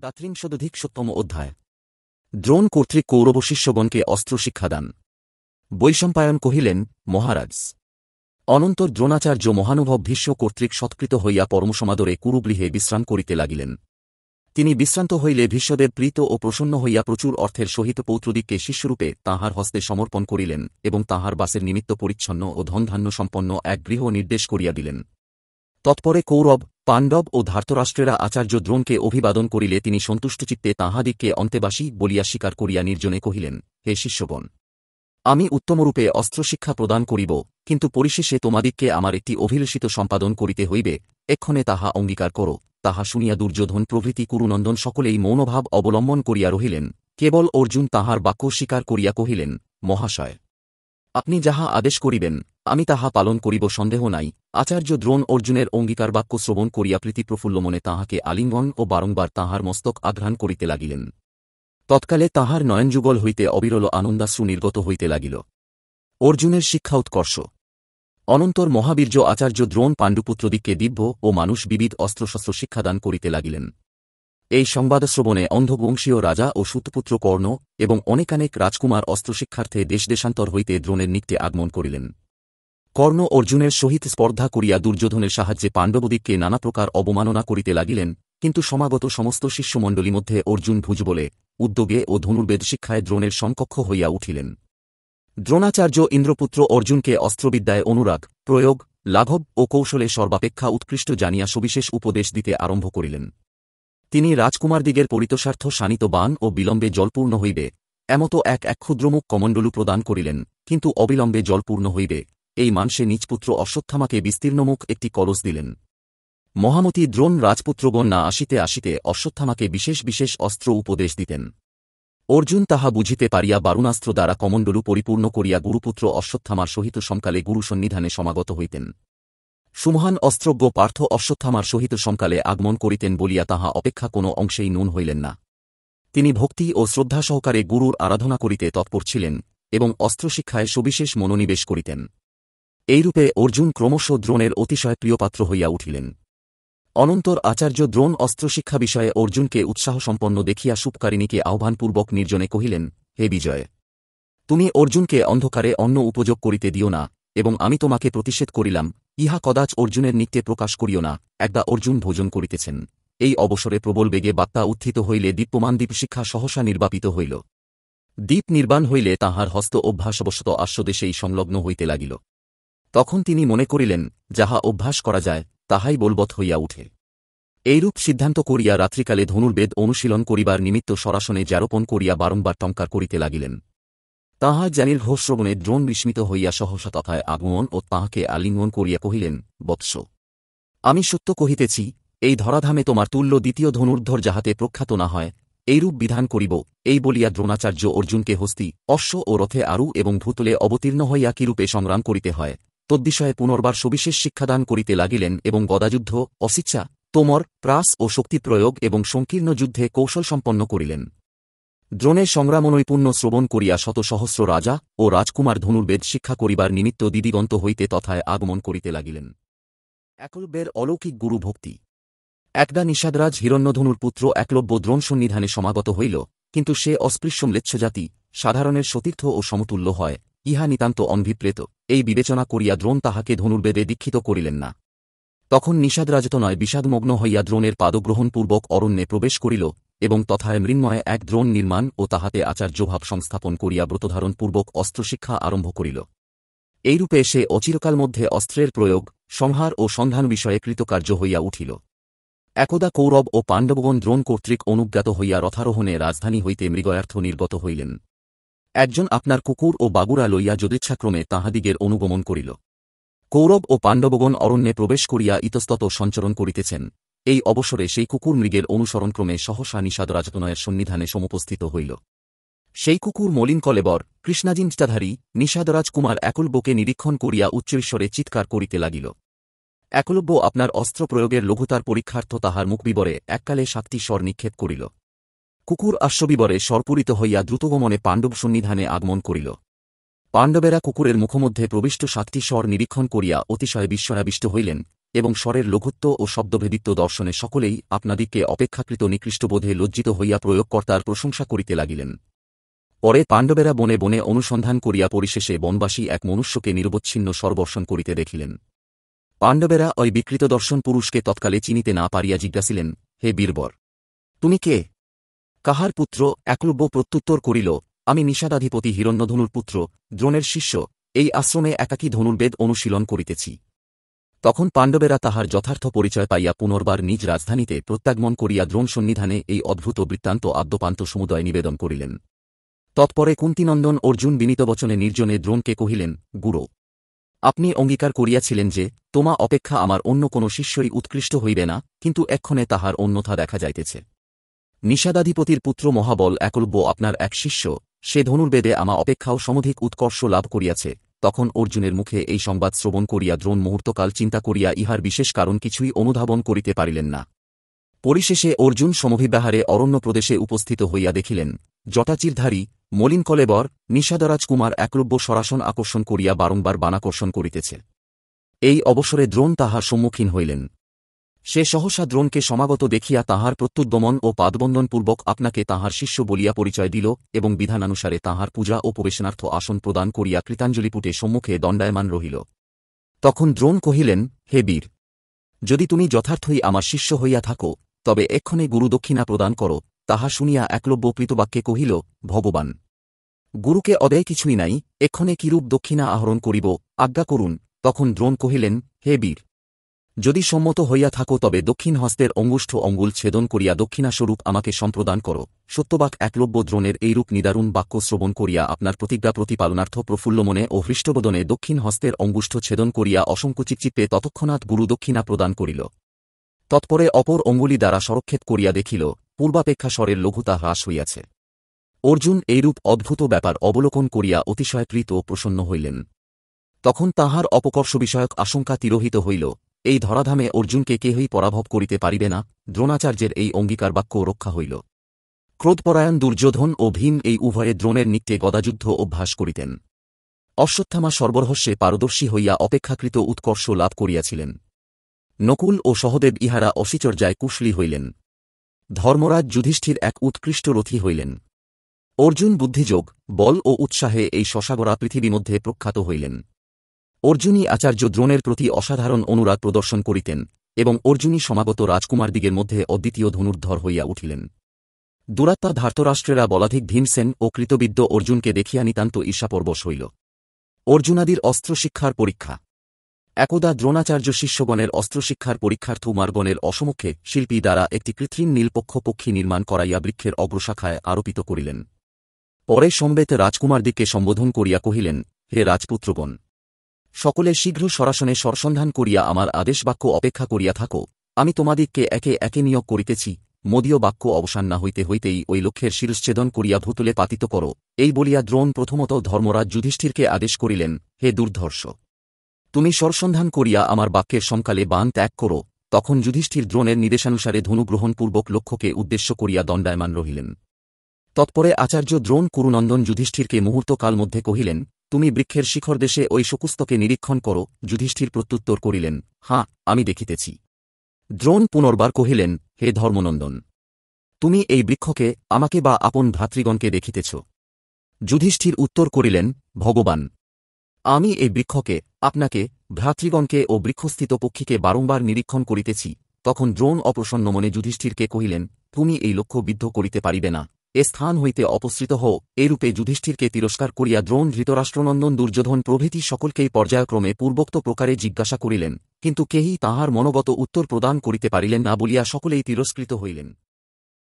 দ্বাত্রিংশদধিক-শততম অধ্যায়। দ্রোণ কর্তৃক কৌরব শিষ্যগণকে অস্ত্র শিক্ষাদান। বৈশম্পায়ন কহিলেন, মহারাজ, অনন্তর দ্রোণাচার্য মহানুভব ভীষ্ম কর্তৃক সৎকৃত হইয়া পরমসমাদরে কুরুগৃহে বিশ্রাম করিতে লাগিলেন। তিনি বিশ্রান্ত হইলে ভীষ্মদেব প্রীত ও প্রসন্ন হইয়া প্রচুর অর্থের সহিত পৌত্রদিগকে শিষ্যরূপে তাঁহার হস্তে সমর্পণ করিলেন এবং তাঁহার বাসের নিমিত্ত পরিচ্ছন্ন ও ধনধান্য সম্পন্ন এক গৃহ নির্দেশ করিয়া দিলেন। তৎপরে কৌরব, পাণ্ডব ও ধার্তরাষ্ট্রেরা আচার্য দ্রোণকে অভিবাদন করিলে তিনি সন্তুষ্টচিত্তে তাঁহাদিগকে অন্তেবাসী বলিয়া স্বীকার করিয়া নির্জনে কহিলেন, হে শিষ্যগণ, আমি উত্তমরূপে অস্ত্রশিক্ষা প্রদান করিব, কিন্তু পরিশেষে তোমাদিগকে আমার একটি অভিলষিত সম্পাদন করিতে হইবে, এক্ষণে তাহা অঙ্গীকার করো। তাহা শুনিয়া দুর্যোধন প্রভৃতি কুরুনন্দন সকলেই মৌনভাব অবলম্বন করিয়া রহিলেন। কেবল অর্জুন তাঁহার বাক্য স্বীকার করিয়া কহিলেন, মহাশয়, আপনি যাহা আদেশ করিবেন আমি তাহা পালন করিব, সন্দেহ নাই। আচার্য দ্রোণ অর্জুনের অঙ্গীকার বাক্য শ্রবণ করিয়া প্রীতিপ্রফুল্ল মনে তাঁহাকে আলিঙ্গন ও বারংবার তাঁহার মস্তক আঘ্রাণ করিতে লাগিলেন। তৎকালে তাঁহার নয়নযুগল হইতে অবিরল আনন্দাশ্রু নির্গত হইতে লাগিল। অর্জুনের শিক্ষা উৎকর্ষ। অনন্তর মহাবীর্য আচার্য দ্রোণ পাণ্ডুপুত্রদিগকে দিব্য ও মানুষ বিবিধ অস্ত্রশস্ত্র শিক্ষাদান করিতে লাগিলেন। এই সংবাদশ্রবণে অন্ধবংশীয় রাজা ও সুতপুত্র কর্ণ এবং অনেকানেক রাজকুমার অস্ত্রশিক্ষার্থে দেশদেশান্তর হইতে দ্রোণের নিকটে আগমন করিলেন। কর্ণ অর্জুনের সহিত স্পর্ধা করিয়া দুর্যোধনের সাহায্যে পাণ্ডবদিগকে নানা প্রকার অবমাননা করিতে লাগিলেন, কিন্তু সমাগত সমস্ত শিষ্যমণ্ডলী মধ্যে অর্জুন ভুজবলে, উদ্যোগে ও ধনুর্বেদ শিক্ষায় দ্রোণের সমকক্ষ হইয়া উঠিলেন। দ্রোণাচার্য ইন্দ্রপুত্র অর্জুনকে অস্ত্রবিদ্যায় অনুরাগ, প্রয়োগ, লাঘব ও কৌশলে সর্বাপেক্ষা উৎকৃষ্ট জানিয়া সবিশেষ উপদেশ দিতে আরম্ভ করিলেন। তিনি রাজকুমারদিগের পরিতোষার্থ শানিত বাণ ও বিলম্বে জলপূর্ণ হইবে এমতো এক ক্ষুদ্রমুখ কমণ্ডলু প্রদান করিলেন, কিন্তু অবিলম্বে জলপূর্ণ হইবে এই মানসে নিজপুত্র অশ্বত্থামাকে বিস্তীর্ণমুখ একটি কলস দিলেন। মহামতি দ্রোণ রাজপুত্রগণ না আসিতে আসিতে অশ্বত্থামাকে বিশেষ বিশেষ অস্ত্র উপদেশ দিতেন। অর্জুন তাহা বুঝিতে পারিয়া বারুণাস্ত্র দ্বারা কমণ্ডলু পরিপূর্ণ করিয়া গুরুপুত্র অশ্বত্থামার সহিত সমকালে গুরু সন্নিধানে সমাগত হইতেন। সুমহান অস্ত্রজ্ঞ পার্থ অশ্বত্থামার সহিত সমকালে আগমন করিতেন বলিয়া তাহা অপেক্ষা কোনো অংশেই নুন হইলেন না। তিনি ভক্তি ও শ্রদ্ধা সহকারে গুরুর আরাধনা করিতে তৎপর ছিলেন এবং অস্ত্রশিক্ষায় সবিশেষ মনোনিবেশ করিতেন। এইরূপে অর্জুন ক্রমশ দ্রোণের অতিশয় প্রিয়পাত্র হইয়া উঠিলেন। অনন্তর আচার্য দ্রোণ অস্ত্রশিক্ষা বিষয়ে অর্জুনকে উৎসাহসম্পন্ন দেখিয়া শুভকারিণীকে আহ্বানপূর্বক নির্জনে কহিলেন, হে বিজয়, তুমি অর্জুনকে অন্ধকারে অন্ন উপযোগ করিতে দিও না, এবং আমি তোমাকে প্রতিষেধ করিলাম, ইহা কদাচ অর্জুনের নিত্যে প্রকাশ করিও না। একদা অর্জুন ভোজন করিতেছেন, এই অবসরে প্রবল বেগে বাত্তা উত্থিত হইলে দীপ্যমান দীপশিক্ষা সহসা নির্বাপিত হইল। দীপ নির্বাণ হইলে তাঁহার হস্ত অভ্যাসবশত আস্যদেশেই সংলগ্ন হইতে লাগিল। তখন তিনি মনে করিলেন, যাহা অভ্যাস করা যায় তাহাই বলবৎ হইয়া উঠে। এইরূপ সিদ্ধান্ত করিয়া রাত্রিকালে ধনুর্বেদ অনুশীলন করিবার নিমিত্ত সরাসনে জ্যারোপণ করিয়া বারংবার টঙ্কার করিতে লাগিলেন। তাঁহার জ্ঞানীর ঘোষশ্রবণে দ্রোণ বিস্মিত হইয়া সহসা তথায় আগমন ও তাঁহাকে আলিঙ্গন করিয়া কহিলেন, বৎস, আমি সত্য কহিতেছি, এই ধরাধামে তোমার তুল্য দ্বিতীয় ধনুর্ধর যাহাতে প্রখ্যাত না হয়, এইরূপ বিধান করিব। এই বলিয়া দ্রোণাচার্য অর্জুনকে হস্তি, অশ্ব ও রথে আরু এবং ভূতলে অবতীর্ণ হইয়া কিরূপে সংগ্রাম করিতে হয় তদ্বিষয়ে পুনর্বার সবিশেষ শিক্ষাদান করিতে লাগিলেন এবং গদাযুদ্ধ, অসিচ্ছা, তোমর, প্রাস ও শক্তিপ্রয়োগ এবং সংকীর্ণ যুদ্ধে কৌশল সম্পন্ন করিলেন। দ্রোণের সংগ্রামনৈপুণ্য শ্রবণ করিয়া শত সহস্র রাজা ও রাজকুমার ধনুর্বেদ শিক্ষা করিবার নিমিত্ত দিদিগন্ত হইতে তথায় আগমন করিতে লাগিলেন। একলব্যের অলৌকিক গুরু ভক্তি। একদা নিষাদরাজ হিরণ্যধনুর পুত্র একলব্য দ্রোণ সন্নিধানে সমাগত হইল, কিন্তু সে অস্পৃশ্য ম্লেচ্ছজাতি, সাধারণের সতীর্থ ও সমতুল্য হয়, ইহা নিতান্ত অনভিপ্রেত। এই বিবেচনা করিয়া দ্রোণ তাহাকে ধনুর্বেদে দীক্ষিত করিলেন না। তখন নিষাদরাজতনয় বিষাদমগ্ন হইয়া দ্রোণের পাদগ্রহণপূর্বক অরণ্যে প্রবেশ করিল এবং তথায় মৃন্ময়ে এক দ্রোণ নির্মাণ ও তাহাতে আচার্যভাব সংস্থাপন করিয়া ব্রতধারণপূর্বক অস্ত্রশিক্ষা আরম্ভ করিল। এইরূপে সে অচিরকাল মধ্যে অস্ত্রের প্রয়োগ, সংহার ও সন্ধান বিষয়ে কৃতকার্য হইয়া উঠিল। একদা কৌরব ও পাণ্ডবগণ দ্রোণ কর্তৃক অনুজ্ঞাত হইয়া রথারোহণে রাজধানী হইতে মৃগয়ার্থ নির্গত হইলেন। একজন আপনার কুকুর ও বাগুড়া লইয়া যদিচ্ছাক্রমে তাহাদিগের অনুগমন করিল। কৌরব ও পাণ্ডবগণ অরণ্যে প্রবেশ করিয়া ইতস্তত সঞ্চরণ করিতেছেন। এই অবসরে সেই কুকুর মৃগের অনুসরণক্রমে সহসা নিষাদরাজতনয়ের সন্নিধানে সমুপস্থিত হইল। সেই কুকুর মলিন কলেবর, কৃষ্ণাজিঞ্চাধারী নিষাদরাজকুমার একলব্যকে নিরীক্ষণ করিয়া উচ্চৈশ্বরে চিৎকার করিতে লাগিল। একলব্য আপনার অস্ত্র প্রয়োগের লঘুতার পরীক্ষার্থ তাহার মুখবিবরে এককালে 7টি স্বর নিক্ষেপ করিল। কুকুর আশ্ববিবরে স্বরপূরিত হইয়া দ্রুতগমনে পাণ্ডব সন্নিধানে আগমন করিল। পাণ্ডবেরা কুকুরের মুখমধ্যে প্রবিষ্ট 7টি স্বর নিরীক্ষণ করিয়া অতিশয় বিস্ময়াবিষ্ট হইলেন এবং স্বরের লঘুত্ব ও শব্দভেদিত্ব দর্শনে সকলেই আপনাদিগকে অপেক্ষাকৃত নিকৃষ্টবোধে লজ্জিত হইয়া প্রয়োগকর্তার প্রশংসা করিতে লাগিলেন। পরে পাণ্ডবেরা বনে বনে অনুসন্ধান করিয়া পরিশেষে বনবাসী এক মনুষ্যকে নিরবচ্ছিন্ন স্বরবর্ষণ করিতে দেখিলেন। পাণ্ডবেরা ওই বিকৃত দর্শন পুরুষকে তৎকালে চিনিতে না পারিয়া জিজ্ঞাসিলেন, হে বীরবর, তুমি কে? কাহার পুত্র? একলব্য প্রত্যুত্তর করিল, আমি নিষাদাধিপতি হিরণ্যধনুর পুত্র, দ্রোণের শিষ্য, এই আশ্রমে একাকী ধনুর্বেদ অনুশীলন করিতেছি। তখন পাণ্ডবেরা তাহার যথার্থ পরিচয় পাইয়া পুনর্বার নিজ রাজধানীতে প্রত্যাগমন করিয়া দ্রোণ সন্নিধানে এই অদ্ভুত বৃত্তান্ত আদ্যপান্ত সমুদয় নিবেদন করিলেন। তৎপরে কুন্তিনন্দন অর্জুন বিনীতবচনে নির্জনে দ্রোণকে কহিলেন, গুরু, আপনি অঙ্গীকার করিয়াছিলেন যে তোমা অপেক্ষা আমার অন্য কোন শিষ্যই উৎকৃষ্ট হইবে না, কিন্তু এক্ষণে তাহার অন্যথা দেখা যাইতেছে। নিষাদাধিপতির পুত্র মহাবল একলব্য আপনার এক শিষ্য, সে ধনুর্বেদে আমা অপেক্ষাও সমধিক উৎকর্ষ লাভ করিয়াছে। তখন অর্জুনের মুখে এই সংবাদ শ্রবণ করিয়া দ্রোণ মুহূর্তকাল চিন্তা করিয়া ইহার বিশেষ কারণ কিছুই অনুধাবন করিতে পারিলেন না। পরিশেষে অর্জুন সমভিব্যাহারে অরণ্য প্রদেশে উপস্থিত হইয়া দেখিলেন, জটাচিরধারী মলিন কলেবর নিষাদরাজ কুমার একলব্য সরাসন আকর্ষণ করিয়া বারংবার বানাকর্ষণ করিতেছে। এই অবসরে দ্রোণ তাহার সম্মুখীন হইলেন। সে সহসা দ্রোণকে সমাগত দেখিয়া তাহার প্রত্যুদ্যমন ও পাদবন্দনপূর্বক আপনাকে তাহার শিষ্য বলিয়া পরিচয় দিল এবং বিধানানুসারে তাহার পূজা ও প্রবেশনার্থ আসন প্রদান করিয়া কৃতাঞ্জলিপুটে সম্মুখে দণ্ডায়মান রহিল। তখন দ্রোণ কহিলেন, হে বীর, যদি তুমি যথার্থই আমার শিষ্য হইয়া থাকো, তবে এক্ষণে গুরুদক্ষিণা প্রদান করো। তাহা শুনিয়া একলব্য কৃতবাক্যে কহিল, ভগবান, গুরুকে অদেয় কিছুই নাই, এক্ষণে কিরূপ দক্ষিণা আহরণ করিব, আজ্ঞা করুন। তখন দ্রোণ কহিলেন, হে বীর, যদি সম্মত হইয়া থাকো তবে দক্ষিণ হস্তের অঙ্গুষ্ঠ অঙ্গুল ছেদন করিয়া দক্ষিণাস্বরূপ আমাকে সম্প্রদান করো। সত্যবাক একলব্য দ্রোণের এইরূপ নিদারুণ বাক্য শ্রবণ করিয়া আপনার প্রতিজ্ঞা প্রতিপালনার্থ প্রফুল্লমনে ও হৃষ্টবদনে দক্ষিণ হস্তের অঙ্গুষ্ঠ ছেদন করিয়া অসংকোচিচিত্তে তৎক্ষণাৎ গুরু দক্ষিণা প্রদান করিল। তৎপরে অপর অঙ্গুলি দ্বারা সরক্ষেপ করিয়া দেখিল, পূর্বাপেক্ষা স্বরের লঘুতা হ্রাস হইয়াছে। অর্জুন এইরূপ অদ্ভুত ব্যাপার অবলোকন করিয়া অতিশয় প্রীত ও প্রসন্ন হইলেন। তখন তাহার অপকর্ষ বিষয়ক আশঙ্কা তিরোহিত হইল। এই ধরাধামে অর্জুনকে কেহই পরাভব করিতে পারিবে না। দ্রোণাচার্যের এই অঙ্গীকার বাক্য রক্ষা হইল। ক্রোধপরায়ণ দুর্যোধন ও ভীম এই উভয়ে দ্রোণের নিত্যে গদাযুদ্ধ অভ্যাস করিতেন। অশ্বত্থামা সর্বরহস্যে পারদর্শী হইয়া অপেক্ষাকৃত উৎকর্ষ লাভ করিয়াছিলেন। নকুল ও সহদেব ইহারা অশিচর্যায় কুশলী হইলেন। ধর্মরাজ যুধিষ্ঠির এক উৎকৃষ্ট রথী হইলেন। অর্জুন বুদ্ধিযোগ, বল ও উৎসাহে এই শশাগরা পৃথিবী মধ্যে প্রখ্যাত হইলেন। অর্জুনই আচার্য দ্রোণের প্রতি অসাধারণ অনুরাগ প্রদর্শন করিতেন এবং অর্জুনই সমাগত রাজকুমারদিগের মধ্যে অদ্বিতীয় ধনুর্ধর হইয়া উঠিলেন। দুরাত্মা ধার্তরাষ্ট্রেরা বলাধিক ভীমসেন ও কৃতবিদ্য অর্জুনকে দেখিয়া নিতান্ত ঈর্ষাপরবশ হইল। অর্জুনাদির অস্ত্রশিক্ষার পরীক্ষা। একদা দ্রোণাচার্য শিষ্যগণের অস্ত্রশিক্ষার পরীক্ষার্থ উমারগণের অসমক্ষে শিল্পী দ্বারা একটি কৃত্রিম নীলপক্ষ পক্ষী নির্মাণ করাইয়া বৃক্ষের অগ্রশাখায় আরোপিত করিলেন। পরে সমবেত রাজকুমারদিগকে সম্বোধন করিয়া কহিলেন, হে রাজপুত্রগণ, সকলে শীঘ্র সরাসনে সরসন্ধান করিয়া আমার আদেশবাক্য অপেক্ষা করিয়া থাকো। আমি তোমাদিগকে একে একে নিয়োগ করিতেছি। মদীয় বাক্য অবসান না হইতে হইতেই ওই লক্ষ্যের শিরশ্ছেদন করিয়া ভূতলে পাতিত করো। এই বলিয়া দ্রোণ প্রথমত ধর্মরাজ যুধিষ্ঠিরকে আদেশ করিলেন, হে দুর্ধর্ষ, তুমি সরসন্ধান করিয়া আমার বাক্যের সমকালে বাণ ত্যাগ করো। তখন যুধিষ্ঠির দ্রোণের নির্দেশানুসারে ধনুগ্রহণপূর্বক লক্ষ্যকে উদ্দেশ্য করিয়া দণ্ডায়মান রহিলেন। তৎপরে আচার্য দ্রোণ কুরুনন্দন যুধিষ্ঠিরকে মুহূর্তকাল মধ্যে কহিলেন, তুমি বৃক্ষের শিখরদেশে ওই শকুস্তকে নিরীক্ষণ করো। যুধিষ্ঠির প্রত্যুত্তর করিলেন, হাঁ, আমি দেখিতেছি। দ্রোণ পুনর্বার কহিলেন, হে ধর্মনন্দন, তুমি এই বৃক্ষকে আমাকে বা আপন ভ্রাতৃগণকে দেখিতেছ? যুধিষ্ঠির উত্তর করিলেন, ভগবান, আমি এই বৃক্ষকে, আপনাকে, ভ্রাতৃগণকে ও বৃক্ষস্থিত পক্ষীকে বারংবার নিরীক্ষণ করিতেছি। তখন দ্রোণ অপ্রসন্ন মনে যুধিষ্ঠিরকে কহিলেন, তুমি এই লক্ষ্য বিদ্ধ করিতে পারিবে না, এ স্থান হইতে অপসৃত হও। এইরূপে যুধিষ্ঠিরকে তিরস্কার করিয়া দ্রোণ ধৃতরাষ্ট্রনন্দন দুর্যোধন প্রভৃতি সকলকেই পর্যায়ক্রমে পূর্বোক্ত প্রকারে জিজ্ঞাসা করিলেন, কিন্তু কেহই তাঁহার মনোগত উত্তর প্রদান করিতে পারিলেন না বলিয়া সকলেই তিরস্কৃত হইলেন।